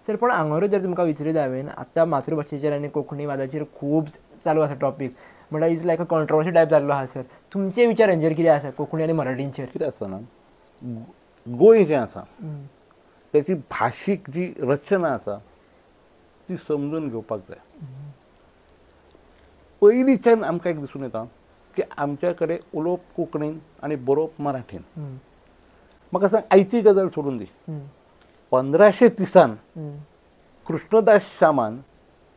Sir पण हांगर जर तुमकां विचारीत हांवें आतां मातृभाशेचेर आनी कोंकणी वादाचेर खूब चालू आसा टॉपीक म्हणल्यार is like a controversy type जाल्लो आहा सर. तुमचे विचार हांचेर कितें आसा कोंकणी आनी मराठींचेर? कितें आसा ना, गोंय जें आसा त्याची भाशीक जी रचना आसा ती समजून घेवपाक जाय. पयलींच्यान आमकां एक दिसून येता की आमच्या कडेन उलोवप कोंकणीन आनी बरोवप मराठीन. म्हाका सांग, आयची गजाल सोडून दी. 1530 कृष्णदास श्यामान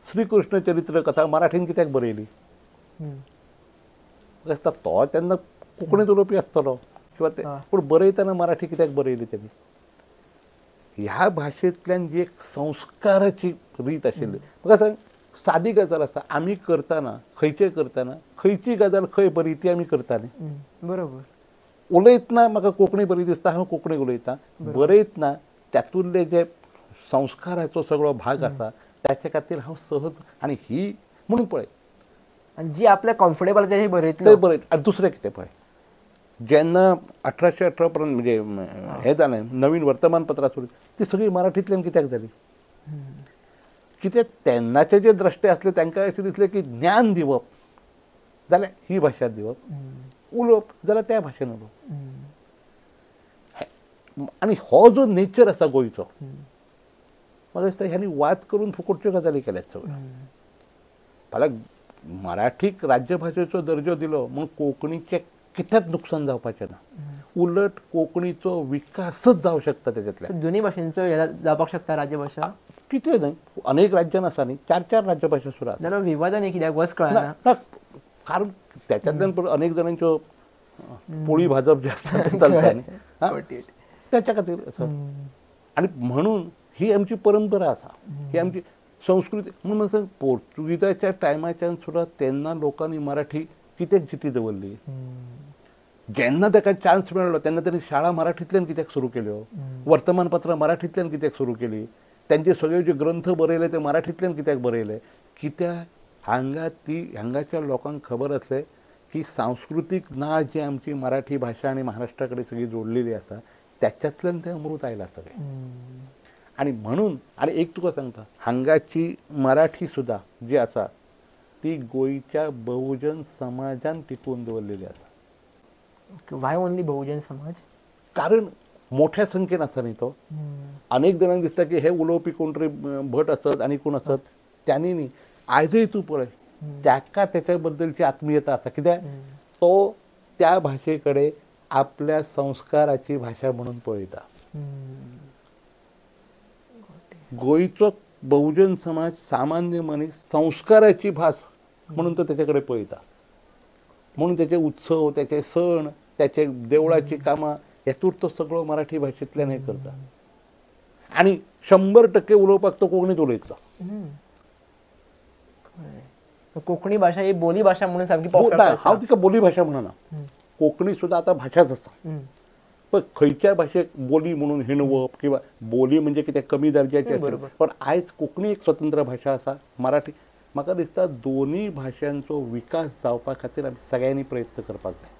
श्रीकृष्ण चरित्र कथा मराठीन कित्याक बरयली? म्हाका दिसता तो तेन्ना कोंकणीत उलोवपी आसतलो किंवा पूण बरयतना मराठी कित्याक बरयली तेणी? ह्या भाशेंतल्यान जी एक संस्काराची रीत आशिल्ली. म्हाका सांग, सादी गजाल आसा, आमी करतना खंयची गजाल खंय बरी ती आमी करताली. बरोबर. उलयतना म्हाका कोंकणी बरी दिसता, हांव कोंकणी उलयतां. बरयतना त्यातूंतले जे संस्काराचो सगळो भाग आसा त्याचे खातीर हांव सहज आनी ही म्हणून पळय आनी जी आपल्याक कॉम्फर्टेबल तें ते बरयतलो. बरयत. आनी दुसरें कितें पळय, जेन्ना 1818 पर्यंत म्हणजे हें जालें, नवीन वर्तमानपत्रां सुरू, ती सगळी मराठींतल्यान कित्याक जाली? कित्याक तेन्नाचे जे द्रश्टे आसले तांकां अशें दिसलें की ज्ञान दिवप जाल्यार ही भाशा दिवप, उलोवप जाल्यार त्या भाशेन उलोवप. आनी हो जो नेचर आसा गोंयचो, म्हाका दिसता ह्यांनी वाद करून फुकटच्यो गजाली केल्यात सगळ्यो. फाल्यां मराठीक राज्यभाशेचो दर्जो दिलो म्हूण कोंकणीचें कित्याक नुकसान जावपाचें ना. उलट कोंकणीचो विकासच जावंक शकता तेज्यातल्यान. दोनी भाशेंचो हे जावपाक शकता राज्यभाशा? कितें न्हय, अनेक राज्यान आसा न्ही, 4 राज्यभाशा सुरू आसा. जाल्यार विवादान हे कित्याक वच कळना. ना, कारण त्याच्यातल्यान पण अनेक जणांच्यो पोळी भाजप जे आसता ते चलता न्ही, त्याच्या खातीर असं. आनी म्हणून ही आमची परंपरा आसा, ही आमची संस्कृती. म्हणून सांग, पोर्तुगीजाच्या टायमाच्यान सुद्दां तेन्ना लोकांनी मराठी कित्याक जिती दवरली? जेन्ना ताका चान्स मेळ्ळो तेन्ना तांणी शाळा मराठींतल्यान कित्याक सुरू केल्यो? वर्तमानपत्रां मराठींतल्यान कित्याक सुरू केली? त्यांचे सगळे जे ग्रंथ बरयले ते मराठींतल्यान कित्याक बरयले? कित्याक हांगाच्या लोकांक खबर आसलें की सांस्कृतीक नाळ जी आमची मराठी भाशा आनी महाराष्ट्रा कडेन सगळी जोडलेली आसा त्याच्यातल्यान तें अमृत आयलां सगळें. आनी म्हणून आनी एक तुका सांगता, हांगाची मराठी सुद्दां जी आसा ती गोंयच्या बहुजन समाजान टिकून दवरलेली आसा. Y only Bahujan Samaj? कारण मोठ्या संख्येन आसा न्ही तो. अनेक जणांक दिसता की हे उलोवपी कोण तरी भट आसत आनी कोण आसत, त्यांनी न्ही. आयजय तूं पळय, ताका तेच्या बद्दलची आत्मीयता आसा. कित्याक तो त्या भाशे कडेन आपल्या संस्काराची भाशा म्हणून पळयता. गोंयचो बहुजन समाज सामान्य मनीस संस्काराची भास म्हणून तो तेचे कडेन पळयता. म्हणून त्याचे उत्सव, त्याचे सण, त्याचे देवळाची कामां हेतूर तो सगळो मराठी भाशेंतल्यान हे करता. आनी 100% उलोवपाक तो कोंकणीत उलयता. कोंकणी भाशा ही बोली भाशा म्हणून सारकी हांव तिका बोली भाशा म्हणना. कोंकणी सुद्दां आतां भाशाच आसा. पण खंयच्या भाशेक बोली म्हणून हिणवप किंवा बोली म्हणजे कितें कमी दर्जाची आसता, पण आयज कोंकणी एक स्वतंत्र भाशा आसा. मराठी म्हाका दिसता दोनी भाशांचो विकास जावपा खातीर आमी सगळ्यांनी प्रयत्न करपाक जाय.